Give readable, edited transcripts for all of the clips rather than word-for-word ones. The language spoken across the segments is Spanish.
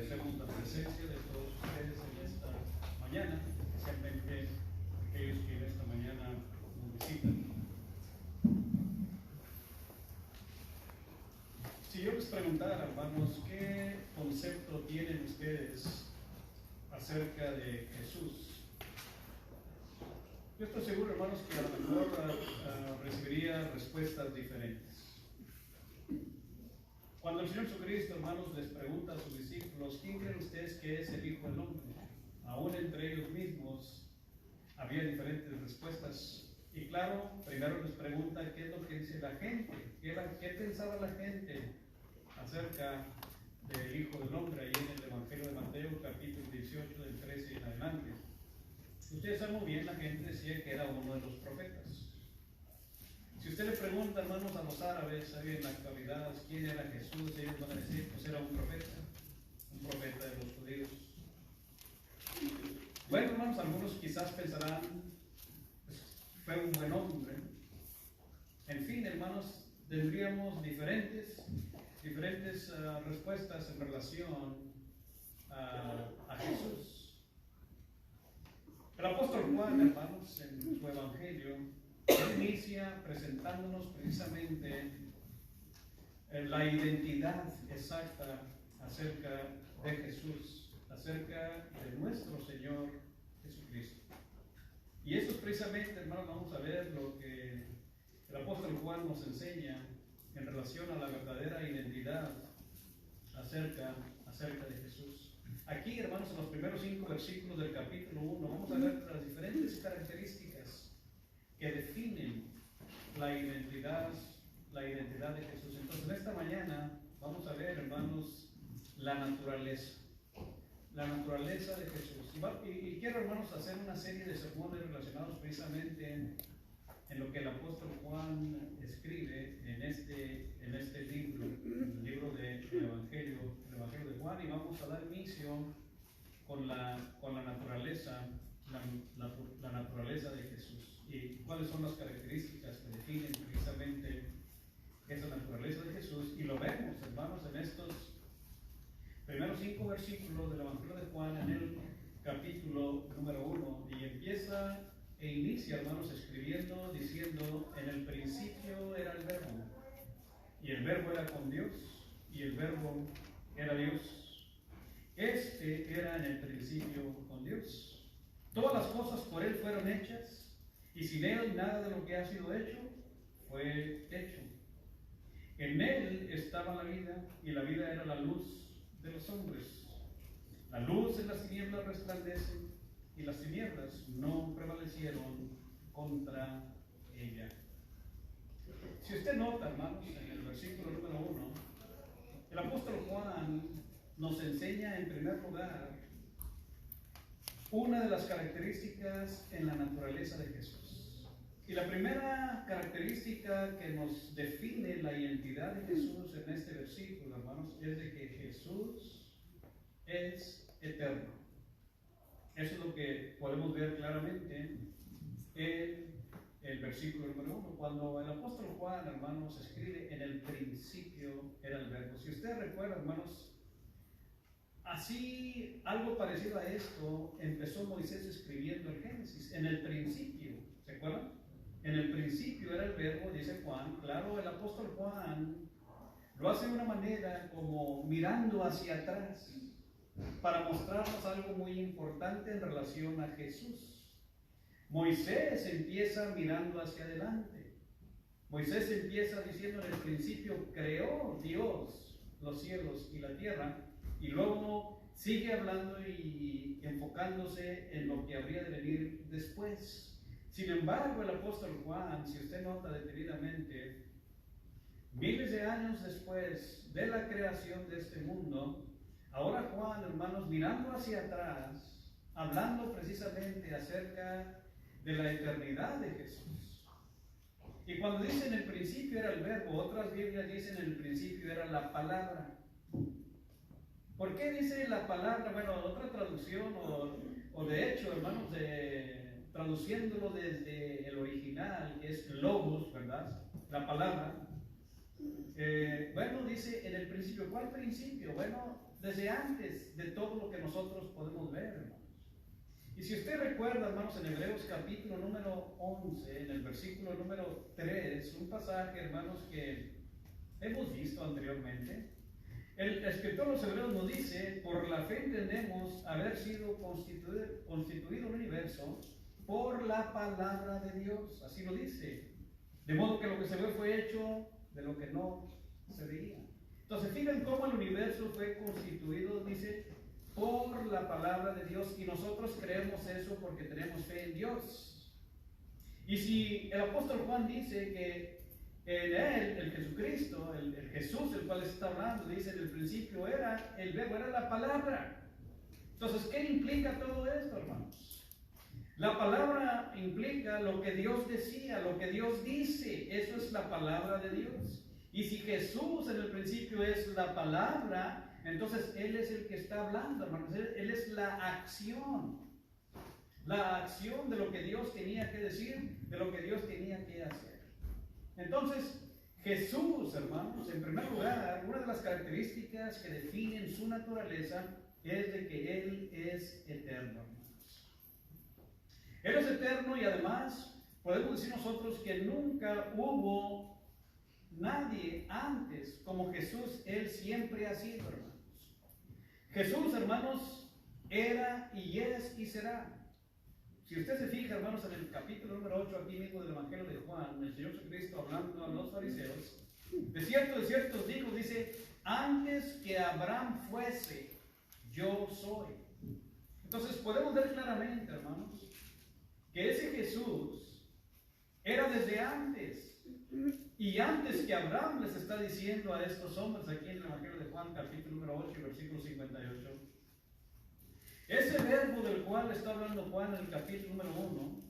agradecemos la presencia de todos ustedes en esta mañana, especialmente aquellos que en esta mañana nos visitan. Si yo les preguntara, hermanos, ¿qué concepto tienen ustedes acerca de Jesús? Yo estoy seguro, hermanos, que a lo mejor recibiría respuestas diferentes. Cuando el Señor Jesucristo, hermanos, les pregunta a sus discípulos, ¿quién creen ustedes que es el Hijo del Hombre? Aún entre ellos mismos había diferentes respuestas. Y claro, primero les pregunta qué es lo que dice la gente, qué pensaba la gente acerca del Hijo del Hombre, ahí en el Evangelio de Mateo, capítulo 18, del 13 en adelante. Ustedes saben muy bien, la gente decía que era uno de los profetas. Si usted le pregunta, hermanos, a los árabes, ahí en la actualidad, quién era Jesús, ellos van a decir, pues era un profeta de los judíos. Bueno, hermanos, algunos quizás pensarán, pues, fue un buen hombre. En fin, hermanos, tendríamos diferentes respuestas en relación a Jesús. El apóstol Juan, hermanos, en su evangelio, inicia presentándonos precisamente la identidad exacta acerca de Jesús, acerca de nuestro Señor Jesucristo. Y eso es precisamente, hermanos, vamos a ver lo que el apóstol Juan nos enseña en relación a la verdadera identidad acerca de Jesús. Aquí, hermanos, en los primeros 5 versículos del capítulo 1, vamos a ver las diferentes características que definen la identidad de Jesús. Entonces, en esta mañana vamos a ver, hermanos, la naturaleza de Jesús. Y quiero, hermanos, hacer una serie de sermones relacionados precisamente en lo que el apóstol Juan escribe en este libro, el libro del Evangelio de Juan, y vamos a dar inicio con la naturaleza, la naturaleza de Jesús. ¿Y cuáles son las características que definen precisamente esa naturaleza de Jesús? Y lo vemos, hermanos, en estos primeros 5 versículos del Evangelio de Juan, en el capítulo número 1, y empieza e inicia, hermanos, escribiendo, diciendo, en el principio era el Verbo, y el Verbo era con Dios, y el Verbo era Dios. Este era en el principio con Dios. Todas las cosas por Él fueron hechas, y sin Él nada de lo que ha sido hecho fue hecho. En Él estaba la vida, y la vida era la luz de los hombres. La luz en las tinieblas resplandece, y las tinieblas no prevalecieron contra ella. Si usted nota, hermanos, en el versículo número 1, el apóstol Juan nos enseña en primer lugar una de las características en la naturaleza de Jesús. Y la primera característica que nos define la identidad de Jesús en este versículo, hermanos, es de que Jesús es eterno. Eso es lo que podemos ver claramente en el versículo número 1, cuando el apóstol Juan, hermanos, escribe, en el principio era el Verbo. Si usted recuerda, hermanos, así, algo parecido a esto, empezó Moisés escribiendo el Génesis, en el principio, ¿se acuerdan? En el principio era el Verbo, dice Juan. Claro, el apóstol Juan lo hace de una manera como mirando hacia atrás, para mostrarnos algo muy importante en relación a Jesús. Moisés empieza mirando hacia adelante. Moisés empieza diciendo, en el principio creó Dios los cielos y la tierra, y luego sigue hablando y enfocándose en lo que habría de venir después. Sin embargo, el apóstol Juan, si usted nota detenidamente, miles de años después de la creación de este mundo, ahora Juan, hermanos, mirando hacia atrás, hablando precisamente acerca de la eternidad de Jesús. Y cuando dice en el principio era el Verbo, otras Biblias dicen en el principio era la palabra. ¿Por qué dice la palabra? Bueno, otra traducción, o de hecho, hermanos, traduciéndolo desde el original, que es logos, ¿verdad? La palabra. Bueno, dice en el principio. ¿Cuál principio? Bueno, desde antes de todo lo que nosotros podemos ver, hermanos. Y si usted recuerda, hermanos, en Hebreos capítulo número 11, en el versículo número 3, un pasaje, hermanos, que hemos visto anteriormente. El escritor de los Hebreos nos dice: por la fe entendemos haber sido constituido el universo por la palabra de Dios. Así lo dice. De modo que lo que se ve fue hecho de lo que no se veía. Entonces, fíjense cómo el universo fue constituido, dice, por la palabra de Dios, y nosotros creemos eso porque tenemos fe en Dios. Y si el apóstol Juan dice que en él, el Jesucristo, el Jesús, el cual está hablando, dice: en el principio era el verbo, era la palabra. Entonces, ¿qué implica todo esto, hermanos? La palabra implica lo que Dios decía, lo que Dios dice. Eso es la palabra de Dios. Y si Jesús en el principio es la palabra, entonces Él es el que está hablando, hermanos. Él es la acción de lo que Dios tenía que decir, de lo que Dios tenía que hacer. Entonces, Jesús, hermanos, en primer lugar, una de las características que definen su naturaleza es de que Él es eterno, hermanos. Él es eterno, y además podemos decir nosotros que nunca hubo nadie antes como Jesús. Él siempre ha sido, hermanos. Jesús, hermanos, era y es y será. Si usted se fija, hermanos, en el capítulo número 8 aquí mismo del Evangelio de Juan, el Señor Jesucristo hablando a los fariseos, de cierto os digo, dice: antes que Abraham fuese, yo soy. Entonces podemos ver claramente, hermanos, que ese Jesús era desde antes. Y antes que Abraham, les está diciendo a estos hombres aquí en el Evangelio de Juan, capítulo número 8, versículo 58. Ese verbo del cual está hablando Juan en el capítulo número 1,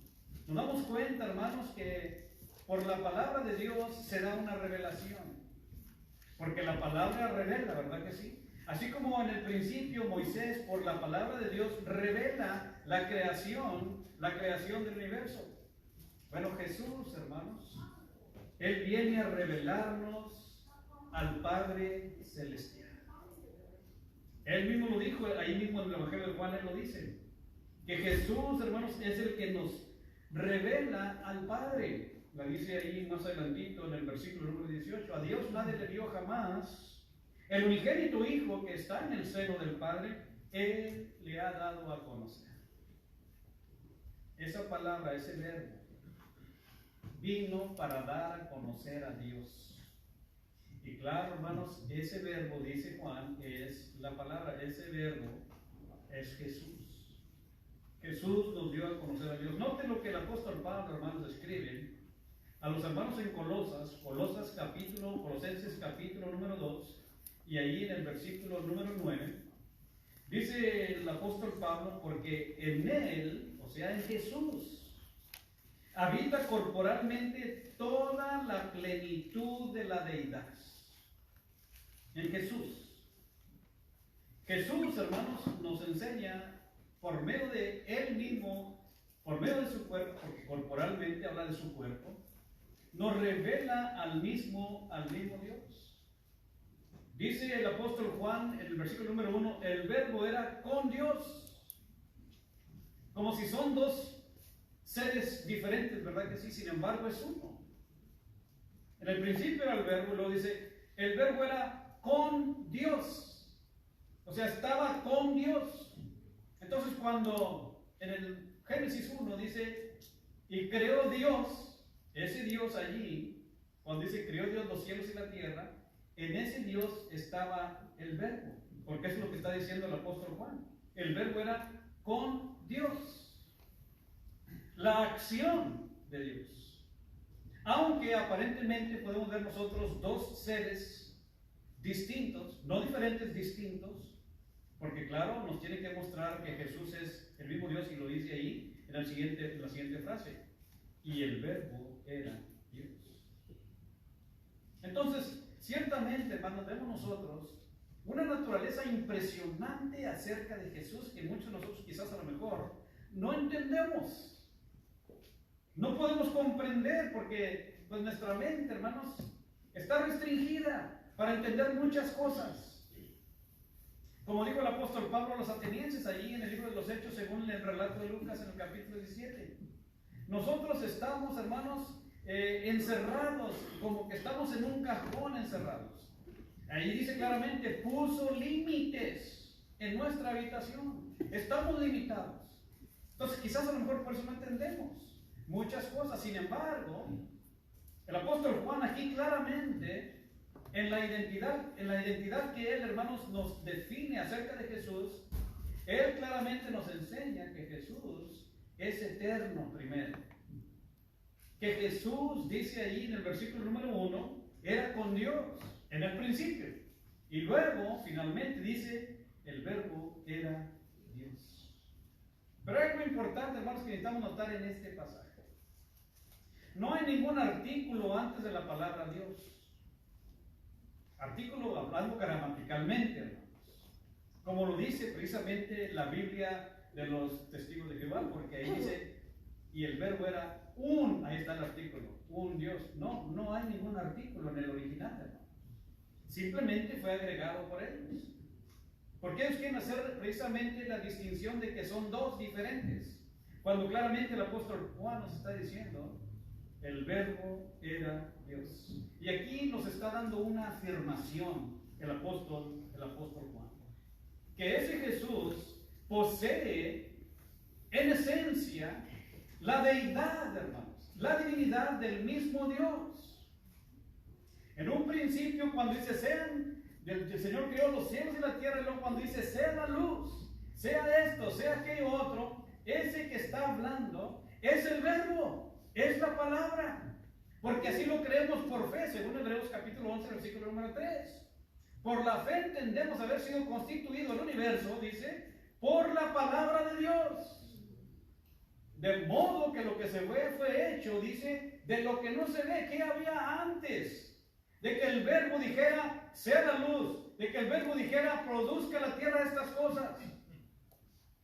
nos damos cuenta, hermanos, que por la palabra de Dios se da una revelación. Porque la palabra revela, ¿verdad que sí? Así como en el principio Moisés, por la palabra de Dios, revela la creación del universo. Bueno, Jesús, hermanos, Él viene a revelarnos al Padre Celestial. Él mismo lo dijo, ahí mismo en el Evangelio de Juan, Él lo dice, que Jesús, hermanos, es el que nos revela al Padre. La dice ahí más adelantito en el versículo número 18: a Dios nadie le dio jamás el unigénito Hijo que está en el seno del Padre, Él le ha dado a conocer. Esa palabra, ese verbo, vino para dar a conocer a Dios. Y claro, hermanos, ese verbo, dice Juan, es la palabra. Ese verbo es Jesús. Jesús nos dio a conocer a Dios. Noten lo que el apóstol Pablo, hermanos, escribe a los hermanos en Colosenses capítulo número 2, y ahí en el versículo número 9, dice el apóstol Pablo: porque en Él, o sea, en Jesús, habita corporalmente toda la plenitud de la deidad. En Jesús. Jesús, hermanos, nos enseña por medio de Él mismo, por medio de su cuerpo, porque corporalmente habla de su cuerpo, nos revela al mismo Dios. Dice el apóstol Juan en el versículo número 1: el verbo era con Dios. Como si son dos seres diferentes, ¿verdad que sí? Sin embargo, es uno. En el principio era el verbo, y luego dice: el verbo era con Dios. O sea, estaba con Dios. Entonces, cuando en el Génesis 1 dice: y creó Dios, ese Dios allí, cuando dice creó Dios los cielos y la tierra, en ese Dios estaba el verbo. Porque eso es lo que está diciendo el apóstol Juan. El verbo era con Dios. La acción de Dios. Aunque aparentemente podemos ver nosotros dos seres distintos, no diferentes, distintos, porque claro, nos tiene que mostrar que Jesús es el mismo Dios, y lo dice ahí en la siguiente frase: y el verbo era Dios. Entonces, ciertamente, hermanos, vemos nosotros una naturaleza impresionante acerca de Jesús que muchos de nosotros quizás a lo mejor no entendemos. No podemos comprender porque pues, nuestra mente, hermanos, está restringida para entender muchas cosas. Como dijo el apóstol Pablo a los atenienses allí en el libro de los Hechos, según el relato de Lucas en el capítulo 17. Nosotros estamos, hermanos, encerrados, como que estamos en un cajón encerrados. Ahí dice claramente, puso límites en nuestra habitación. Estamos limitados. Entonces, quizás a lo mejor por eso no entendemos muchas cosas. Sin embargo, el apóstol Juan aquí claramente, en la identidad que él, hermanos, nos define acerca de Jesús, él claramente nos enseña que Jesús es eterno primero. Que Jesús, dice ahí en el versículo número 1, era con Dios en el principio. Y luego, finalmente, dice, el verbo era Dios. Pero hay algo importante, hermanos, que necesitamos notar en este pasaje. No hay ningún artículo antes de la palabra Dios. Artículo hablando gramaticalmente, hermanos. Como lo dice precisamente la Biblia de los testigos de Jehová, porque ahí dice, y el verbo era ahí está el artículo, un Dios. No hay ningún artículo en el original, hermanos. Simplemente fue agregado por ellos. Porque ellos quieren hacer precisamente la distinción de que son dos diferentes. Cuando claramente el apóstol Juan nos está diciendo, el verbo era Dios. Y aquí nos está dando una afirmación el apóstol Juan. Que ese Jesús posee en esencia la deidad, hermanos, la divinidad del mismo Dios. En un principio, cuando dice el Señor creó los cielos y la tierra, y luego cuando dice sea la luz, sea esto, sea aquello otro, ese que está hablando es el verbo, es la palabra. Porque así lo creemos por fe, según Hebreos capítulo 11, versículo número 3. Por la fe entendemos haber sido constituido el universo, dice, por la palabra de Dios. De modo que lo que se ve fue hecho, dice, de lo que no se ve, ¿qué había antes? De que el verbo dijera, sea la luz, de que el verbo dijera, produzca la tierra estas cosas.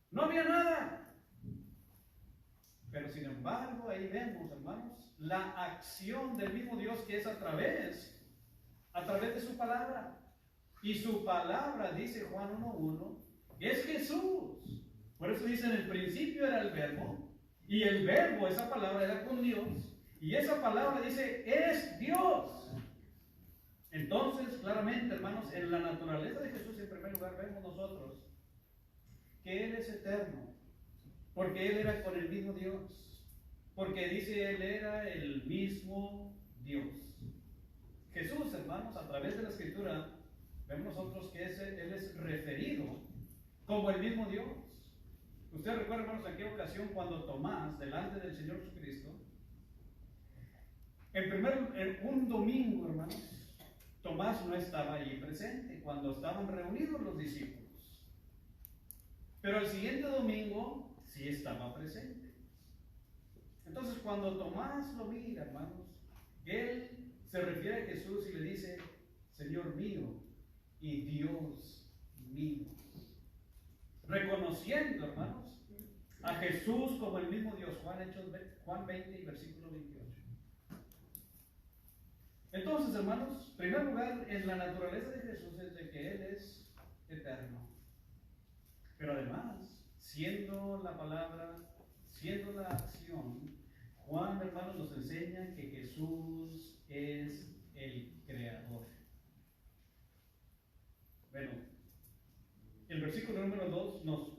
No había nada. Pero sin embargo, ahí vemos, hermanos, la acción del mismo Dios que es a través de su palabra. Y su palabra, dice Juan 1:1, es Jesús. Por eso dice, en el principio era el verbo, y el verbo, esa palabra, era con Dios, y esa palabra dice, es Dios. Entonces, claramente, hermanos, en la naturaleza de Jesús, en primer lugar, vemos nosotros que Él es eterno, porque Él era con el mismo Dios, porque dice, Él era el mismo Dios. Jesús, hermanos, a través de la Escritura, vemos nosotros que Él es referido como el mismo Dios. Usted recuerda, hermanos, en qué ocasión cuando Tomás, delante del Señor Jesucristo, en un domingo, hermanos, Tomás no estaba allí presente cuando estaban reunidos los discípulos. Pero el siguiente domingo sí estaba presente. Entonces, cuando Tomás lo mira, hermanos, él se refiere a Jesús y le dice, Señor mío y Dios mío. Reconociendo, hermanos, a Jesús como el mismo Dios. Juan 20 y versículo 28. Entonces, hermanos, en primer lugar, en la naturaleza de Jesús es de que Él es eterno. Pero además, siendo la palabra, siendo la acción, Juan, hermanos, nos enseña que Jesús es el creador. Bueno, el versículo número 2 nos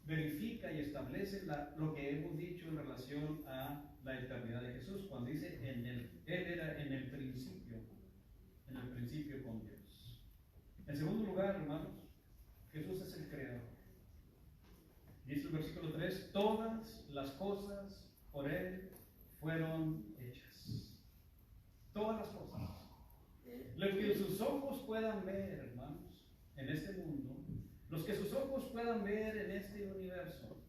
verifica y establece lo que hemos dicho en relación a la eternidad de Jesús, cuando dice, Él era en el principio con Dios. En segundo lugar, hermanos, Jesús es el creador. Dice el versículo 3, todas las cosas por Él fueron hechas. Todas las cosas. Lo que sus ojos puedan ver, hermanos, en este mundo, los que sus ojos puedan ver en este universo,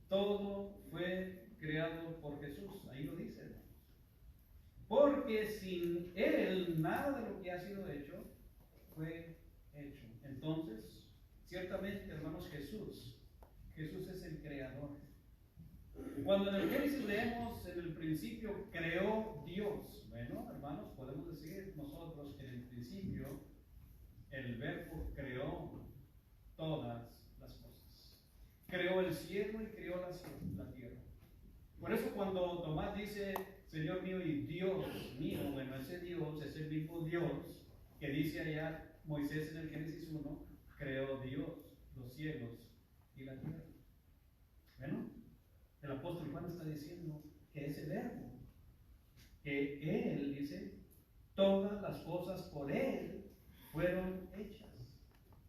todo fue creado por Jesús. Ahí lo dice, hermanos. Porque sin Él, nada de lo que ha sido hecho fue hecho. Entonces, ciertamente, hermanos, Jesús es el creador. Cuando en el Génesis leemos, en el principio creó Dios. Bueno, hermanos, podemos decir nosotros que en el principio el Verbo creó todas las cosas. Creó el cielo y creó la tierra. Por eso cuando Tomás dice, Señor mío y Dios mío, bueno, ese Dios es el mismo Dios que dice allá Moisés en el Génesis 1, creó Dios los cielos y la tierra. Bueno, el apóstol Juan está diciendo que ese Verbo, que Él dice, todas las cosas por Él fueron hechas.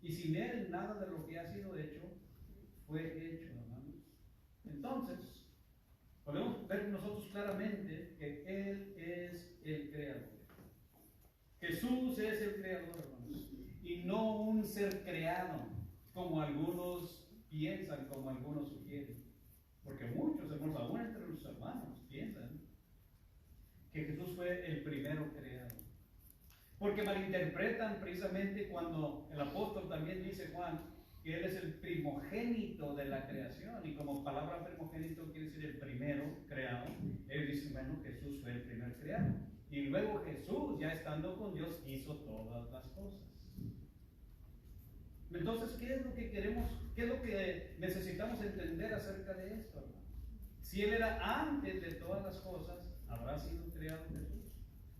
Y sin Él nada de lo que ha sido hecho fue hecho, hermanos. Entonces, podemos ver nosotros claramente que Él es el creador. Jesús es el creador, hermanos, y no un ser creado, como algunos piensan, como algunos sugieren. Porque muchos hermanos, aún entre los hermanos, piensan que Jesús fue el primero creado. Porque malinterpretan precisamente cuando el apóstol también dice, Juan, que Él es el primogénito de la creación. Y como palabra primogénito quiere decir el primero creado. Ellos dicen, bueno, Jesús fue el primer creado. Y luego Jesús, ya estando con Dios, hizo todas las cosas. Entonces, ¿qué es lo que queremos, qué es lo que necesitamos entender acerca de esto, hermano? Si Él era antes de todas las cosas, ¿habrá sido creado Jesús?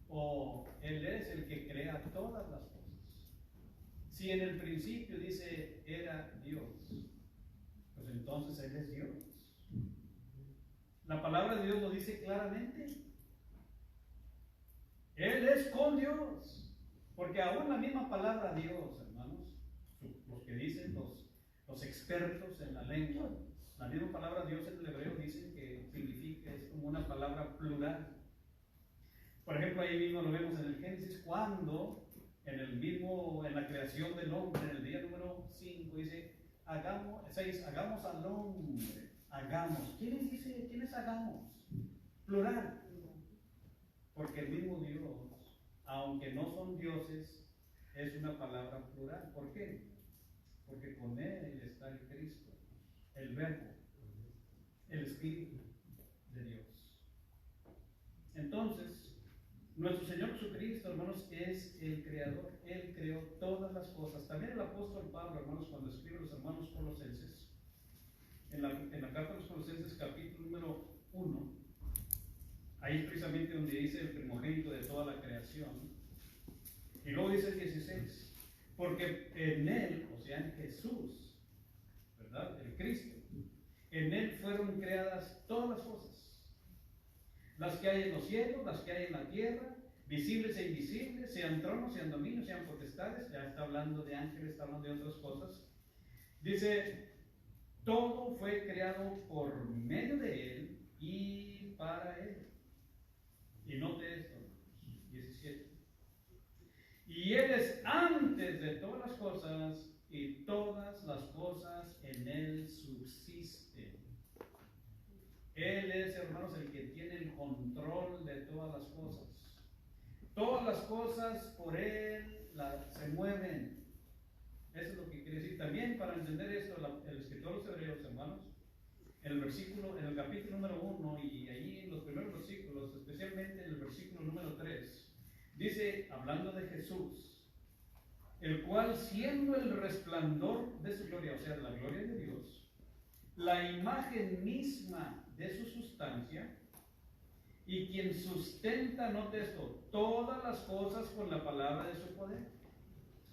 ¿O Él es el que crea todas las cosas? Si en el principio dice era Dios, pues entonces Él es Dios. La palabra de Dios lo dice claramente. Él es con Dios. Porque aún la misma palabra Dios, hermanos, los que dicen los expertos en la lengua, la misma palabra Dios en el hebreo dicen que significa, es como una palabra plural. Por ejemplo, ahí mismo lo vemos en el Génesis, cuando en la creación del hombre, en el día número 5, dice, hagamos al hombre, hagamos. ¿Quiénes hagamos? Plural. Porque el mismo Dios, aunque no son dioses, es una palabra plural. ¿Por qué? Porque con Él está el Cristo, el Verbo, el Espíritu de Dios. Entonces, nuestro Señor Jesucristo, hermanos, es el Creador. Él creó todas las cosas. También el apóstol Pablo, hermanos, cuando escribe a los hermanos colosenses, en la carta a los Colosenses, capítulo número 1, ahí es precisamente donde dice el primogénito de toda la creación. Y luego dice el 16, porque en Él, o sea, en Jesús, ¿verdad? El Cristo, en Él fueron creadas todas las cosas. Las que hay en los cielos, las que hay en la tierra, visibles e invisibles, sean tronos, sean dominios, sean potestades. Ya está hablando de ángeles, está hablando de otras cosas. Dice, todo fue creado por medio de Él y para Él. Y note esto, 17. Y Él es antes de todas las cosas, y todas las cosas en Él subsisten. Él es, hermanos, el que tiene el control de todas las cosas. Todas las cosas por Él se mueven. Eso es lo que quiere decir. También para entender esto, el escritor de los Hebreos, hermanos, en el capítulo número 1 y allí en los primeros versículos, especialmente en el versículo número 3, dice, hablando de Jesús, el cual siendo el resplandor de su gloria, o sea, de la gloria de Dios, la imagen misma de su sustancia, y quien sustenta, note esto, todas las cosas con la palabra de su poder.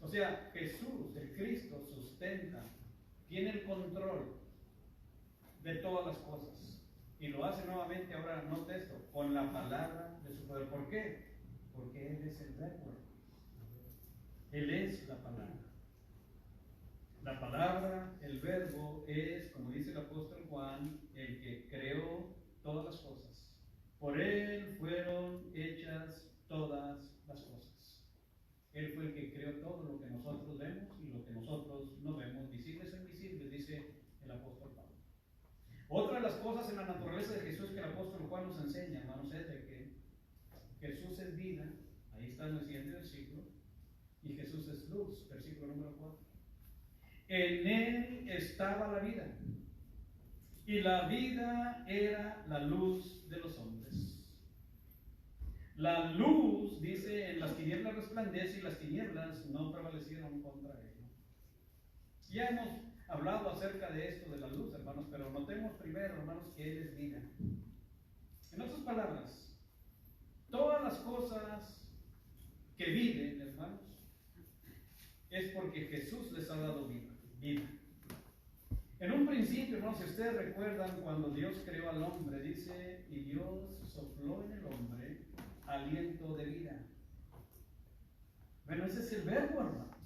O sea, Jesús, el Cristo, sustenta, tiene el control de todas las cosas. Y lo hace nuevamente, ahora note esto, con la palabra de su poder. ¿Por qué? Porque Él es el Verbo. Él es la palabra. La palabra, el Verbo, es, como dice el apóstol Juan, el que creó todas las cosas. Por Él fueron hechas todas las cosas. Él fue el que creó todo lo que nosotros vemos y lo que nosotros no vemos, visibles e invisibles, dice el apóstol Pablo. Otra de las cosas en la naturaleza de Jesús que el apóstol Juan nos enseña, hermanos, es de que Jesús es vida, ahí está en el siguiente versículo, y Jesús es luz, versículo número 4. En Él estaba la vida, y la vida era la luz de los hombres. La luz, dice, en las tinieblas resplandece, resplandece y las tinieblas no prevalecieron contra ello. Ya hemos hablado acerca de esto de la luz, hermanos, pero notemos primero, hermanos, que Él es vida. En otras palabras, todas las cosas que viven, hermanos, es porque Jesús les ha dado vida. En un principio, hermanos, si ustedes recuerdan cuando Dios creó al hombre, dice, y Dios sopló en el hombre aliento de vida. Bueno, ese es el verbo, hermanos.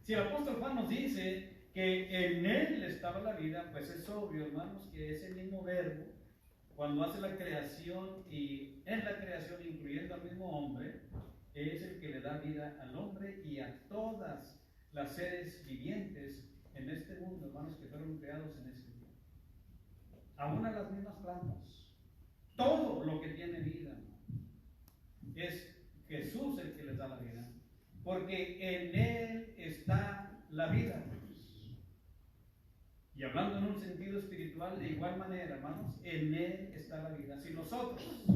Si el apóstol Juan nos dice que en él estaba la vida, pues es obvio, hermanos, que ese mismo verbo, cuando hace la creación y en la creación incluyendo al mismo hombre, es el que le da vida al hombre y a todas las seres vivientes en este mundo, hermanos, que fueron creados en ese día. Aún a las mismas plantas. Todo lo que tiene vida, hermanos, es Jesús el que les da la vida. Porque en Él está la vida. Y hablando en un sentido espiritual, de igual manera, hermanos, en Él está la vida. Si nosotros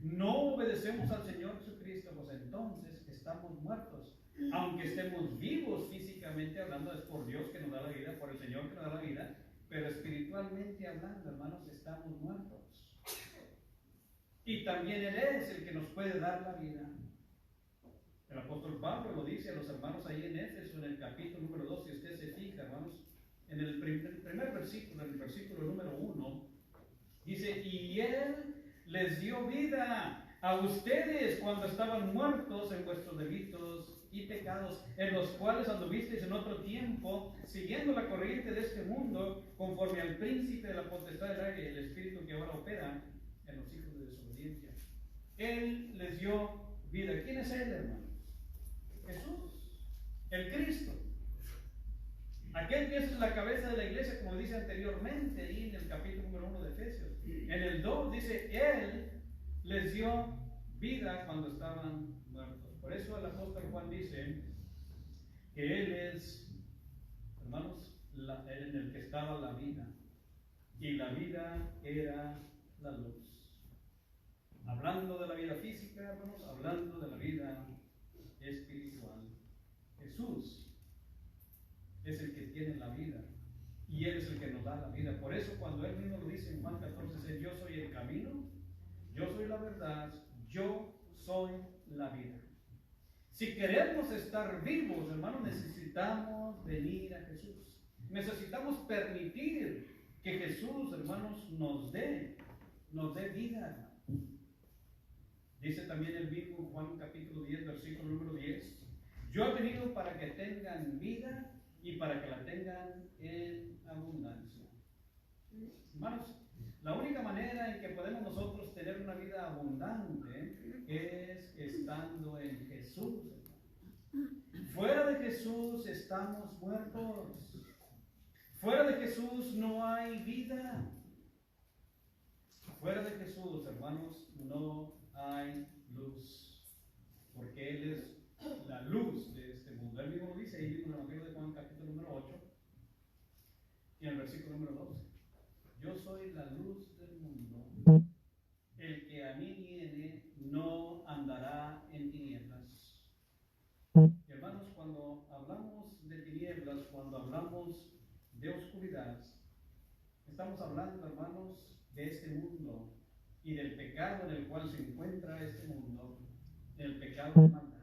no obedecemos al Señor Jesucristo, pues entonces estamos muertos. Aunque estemos vivos físicamente hablando, es por Dios que nos da la vida, por el Señor que nos da la vida, pero espiritualmente hablando, hermanos, estamos muertos. Y también Él es el que nos puede dar la vida. El apóstol Pablo lo dice a los hermanos ahí en Éfeso, en el capítulo número 2, si usted se fija, hermanos, en el primer versículo, en el versículo número 1, dice, y Él les dio vida a ustedes cuando estaban muertos en vuestros delitos y pecados, en los cuales anduvisteis en otro tiempo, siguiendo la corriente de este mundo, conforme al príncipe de la potestad del aire, el espíritu que ahora opera en los hijos de desobediencia. Él les dio vida. ¿Quién es Él, hermanos? Jesús, el Cristo. Aquel que es la cabeza de la iglesia, como dice anteriormente, ahí en el capítulo número 1 de Efesios. En el 2 dice, Él les dio vida cuando estaban muertos. Por eso el apóstol Juan dice que Él es, hermanos, en el que estaba la vida. Y la vida era la luz. Hablando de la vida física, hermanos, hablando de la vida espiritual. Jesús es el que tiene la vida y Él es el que nos da la vida. Por eso cuando Él mismo lo dice en Juan 14, dice, yo soy el camino, yo soy la verdad, yo soy la vida. Si queremos estar vivos, hermanos, necesitamos venir a Jesús. Necesitamos permitir que Jesús, hermanos, nos dé vida. Dice también el mismo Juan capítulo 10, versículo número 10. Yo he venido para que tengan vida y para que la tengan en abundancia. Hermanos, la única manera en que podemos nosotros tener una vida abundante es estando en Jesús. Fuera de Jesús estamos muertos. Fuera de Jesús no hay vida. Fuera de Jesús, hermanos, no hay luz. Porque Él es la luz de este mundo. Él mismo lo dice ahí en el Evangelio de Juan, capítulo número 8, y en el versículo número 12. Yo soy la luz del mundo. El que a mí viene no andará en tinieblas. Y hermanos, cuando hablamos de tinieblas, cuando hablamos de oscuridad, estamos hablando, hermanos, de este mundo y del pecado en el cual se encuentra este mundo, del pecado de maldad.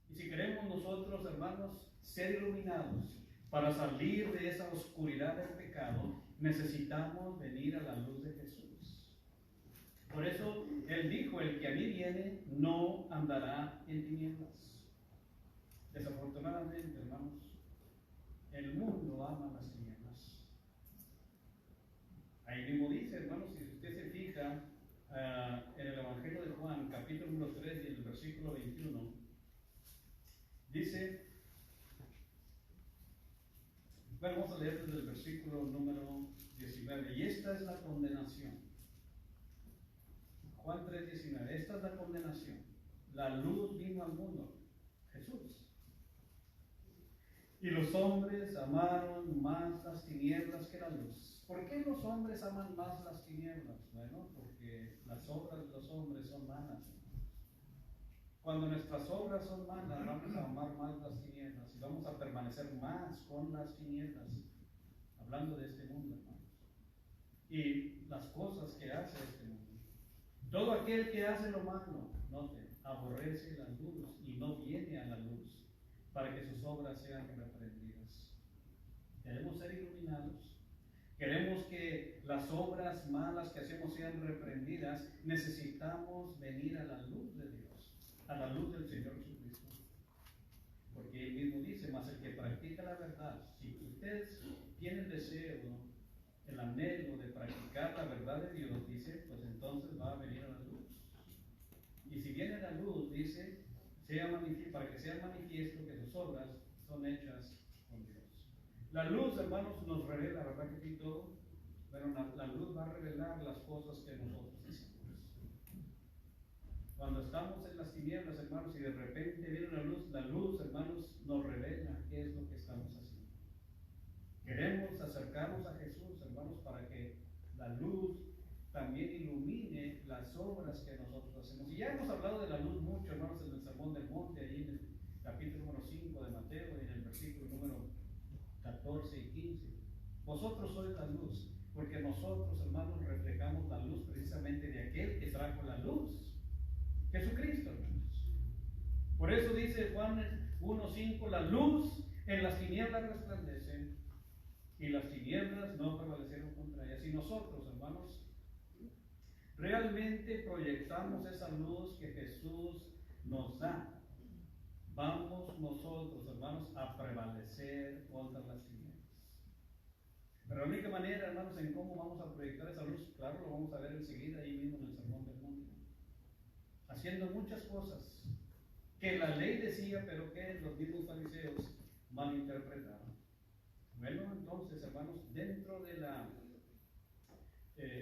Y si queremos nosotros, hermanos, ser iluminados para salir de esa oscuridad del pecado, necesitamos venir a la luz de Jesús. Por eso Él dijo, el que a mí viene no andará en tinieblas. Desafortunadamente, hermanos, el mundo ama las tinieblas. Ahí mismo dice, hermanos, si usted se fija en el Evangelio de Juan, capítulo número 3 y el versículo 21, dice, bueno, vamos a leer desde el versículo número 19, y esta es la condenación. Juan 3:19, esta es la condenación. La luz vino al mundo, Jesús. Y los hombres amaron más las tinieblas que la luz. ¿Por qué los hombres aman más las tinieblas? Bueno, porque las obras de los hombres son malas. cuando nuestras obras son malas, vamos a amar más las tinieblas y vamos a permanecer más con las tinieblas, hablando de este mundo, hermanos, y las cosas que hace este mundo. Todo aquel que hace lo malo, note, aborrece la luz y no viene a la luz para que sus obras sean reprendidas. Queremos ser iluminados. Queremos que las obras malas que hacemos sean reprendidas. Necesitamos venir a la luz de Dios, a la luz del Señor Jesucristo. Porque Él mismo dice, mas el que practica la verdad, si ustedes tienen el deseo, el anhelo de practicar la verdad de Dios, dice, pues entonces va a venir a la luz. Y si viene a la luz, dice, para que sea manifiesto que sus obras son hechas con Dios. La luz, hermanos, nos revela, ¿verdad que sí todo? Pero la luz va a revelar las cosas que nosotros hacemos. Cuando estamos en las tinieblas, hermanos, y de repente viene la luz, hermanos, nos revela qué es lo que estamos haciendo. Queremos acercarnos a Jesús, hermanos, para que la luz también ilumine las obras que nosotros hacemos. Y ya hemos hablado de la luz mucho, hermanos, en el Sermón del Monte, ahí en el capítulo número 5 de Mateo, y en el versículo número 14 y 15. Vosotros sois la luz, porque nosotros, hermanos, reflejamos la luz precisamente de aquel que trajo la luz, Jesucristo, hermanos. Por eso dice Juan 1:5, la luz en las tinieblas resplandece, y las tinieblas no prevalecieron contra ellas. Y nosotros, hermanos, realmente proyectamos esa luz que Jesús nos da, vamos nosotros, hermanos, a prevalecer contra las tinieblas. Pero la única manera, hermanos, en cómo vamos a proyectar esa luz, claro, lo vamos a ver enseguida ahí mismo en el Sermón del Monte. Haciendo muchas cosas que la ley decía, pero que los mismos fariseos malinterpretaron. Bueno, entonces, hermanos, dentro de la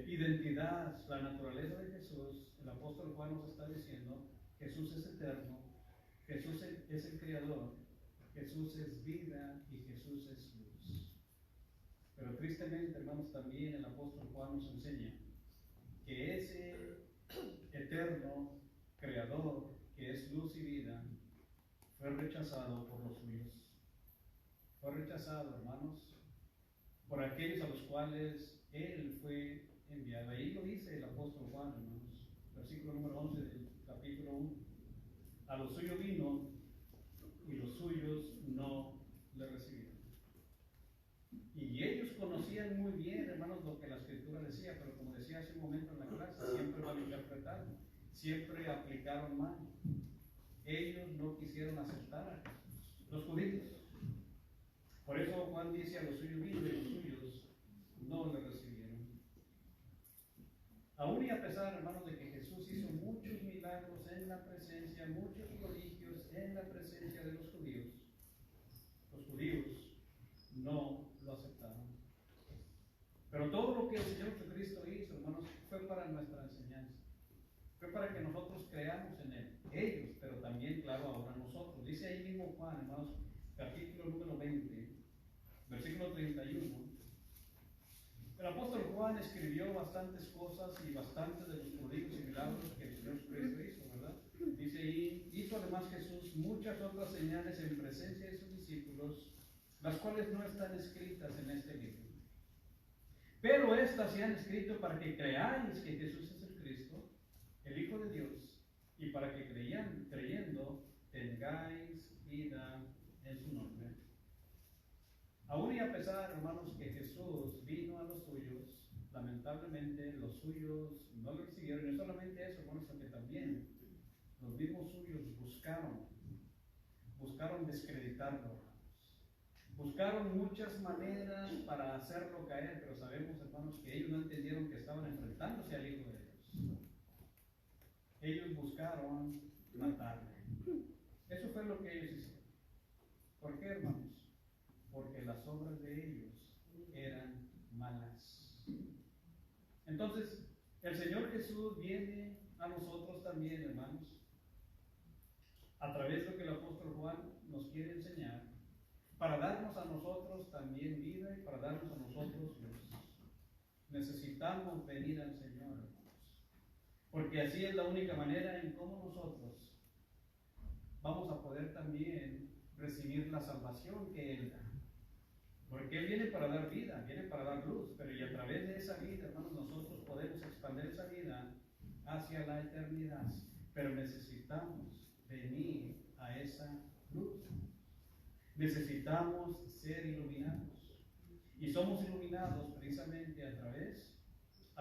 identidad, la naturaleza de Jesús, el apóstol Juan nos está diciendo, Jesús es eterno, Jesús es el Creador, Jesús es vida y Jesús es luz. Pero tristemente, hermanos, también el apóstol Juan nos enseña que ese eterno Creador, que es luz y vida, fue rechazado por los suyos. Fue rechazado, hermanos, por aquellos a los cuales Él fue enviado. Ahí lo dice el apóstol Juan, hermanos, versículo número 11 del capítulo 1. A los suyos vino y los suyos no le recibieron. Y ellos conocían muy bien, hermanos, lo que la Escritura decía, pero como decía hace un momento en la clase, siempre malinterpretaron, siempre aplicaron mal. Ellos no quisieron aceptar a Jesús, los judíos. Por eso Juan dice, a los suyos vino y los suyos no le recibieron. Aún y a pesar, hermanos, de que Jesús hizo muchos milagros en la presencia, muchos prodigios en la presencia de los judíos no lo aceptaron. Pero todo lo que el Señor Jesucristo hizo, hermanos, fue para nuestra enseñanza. Fue para que nosotros creamos en Él. Ellos, pero también, claro, ahora nosotros. Dice ahí mismo Juan, hermanos, capítulo número 20, versículo 31. El apóstol Juan escribió bastantes cosas y bastantes de los prodigios y milagros que el Señor Jesucristo hizo, ¿verdad? Dice ahí, hizo además Jesús muchas otras señales en presencia de sus discípulos, las cuales no están escritas en este libro. Pero estas se han escrito para que creáis que Jesús es el Cristo, el Hijo de Dios, y para que creyendo tengáis vida en su nombre. Aún y a pesar, hermanos, que Jesús vino a los suyos, lamentablemente los suyos no lo recibieron. Y no solamente eso, hermanos, sino que también los mismos suyos buscaron descreditarlo, hermanos. Buscaron muchas maneras para hacerlo caer, pero sabemos, hermanos, que ellos no entendieron que estaban enfrentándose al Hijo de Dios. Ellos buscaron matarle. Eso fue lo que ellos hicieron. ¿Por qué, hermanos? Porque las obras de ellos eran malas. Entonces, el Señor Jesús viene a nosotros también, hermanos, a través de lo que el apóstol Juan nos quiere enseñar, para darnos a nosotros también vida y para darnos a nosotros luz. Necesitamos venir al Señor, hermanos, porque así es la única manera en cómo nosotros vamos a poder también recibir la salvación que Él da. Porque Él viene para dar vida, viene para dar luz, pero y a través de esa vida, hermanos, nosotros podemos expandir esa vida hacia la eternidad. Pero necesitamos venir a esa luz. Necesitamos ser iluminados. Y somos iluminados precisamente a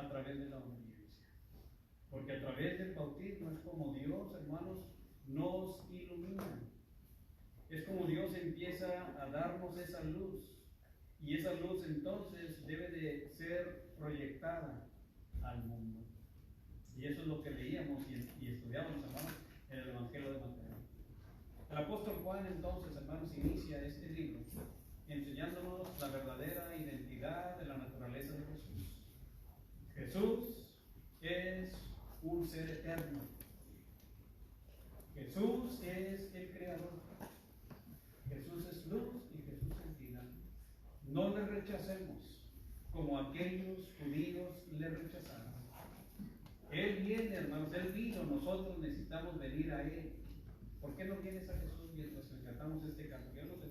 través de la obediencia. Porque a través del bautismo es como Dios, hermanos, nos ilumina. Es como Dios empieza a darnos esa luz. Y esa luz entonces debe de ser proyectada al mundo. Y eso es lo que leíamos y estudiamos, hermanos, en el Evangelio de Mateo. El apóstol Juan entonces, hermanos, inicia este libro enseñándonos la verdadera identidad de la naturaleza de Jesús. Jesús es un ser eterno. Jesús es el Creador. Jesús es luz y Jesús es vida. No le rechacemos como aquellos judíos le rechazaron. Él viene, hermanos, Él vino, nosotros necesitamos venir a Él. ¿Por qué no vienes a Jesús mientras rescatamos este canto? Yo no te